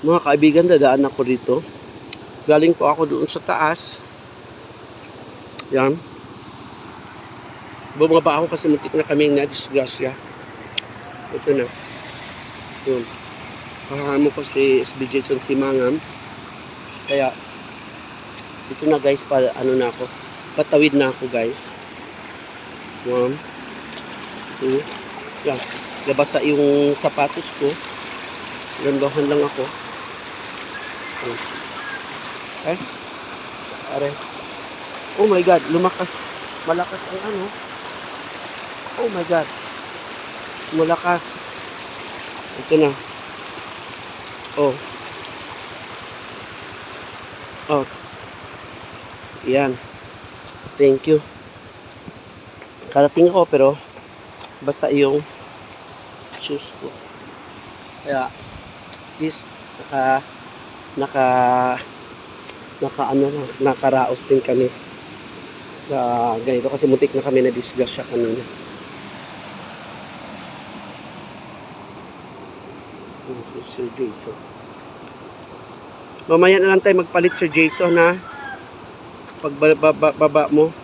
Mga kaibigan, dadaan ako dito. Galing po ako doon sa taas. Yan. Bumaba ako kasi muntik na kaming na-disgrasya. Ito na. Yun. Kakahamo ko si SB Jason si Mangam. Kaya, ito na guys, ano na ako. Patawid na ako guys. 1, 2. Yan. Nabasa yung sapatos ko. Gandahan lang ako. Okay. Are. Oh my God, lumakas. Malakas ang ano. Oh my God. Malakas. Ito na. Oh. Oh. Yan. Thank you. Karating ako pero basa yung shoes ko. Kaya this nakaraos din kami. Ganito kasi muntik na kami na disgrasya kanina. Sir Jason. Mamaya na lang tayo magpalit Sir Jason ha. Pag baba mo.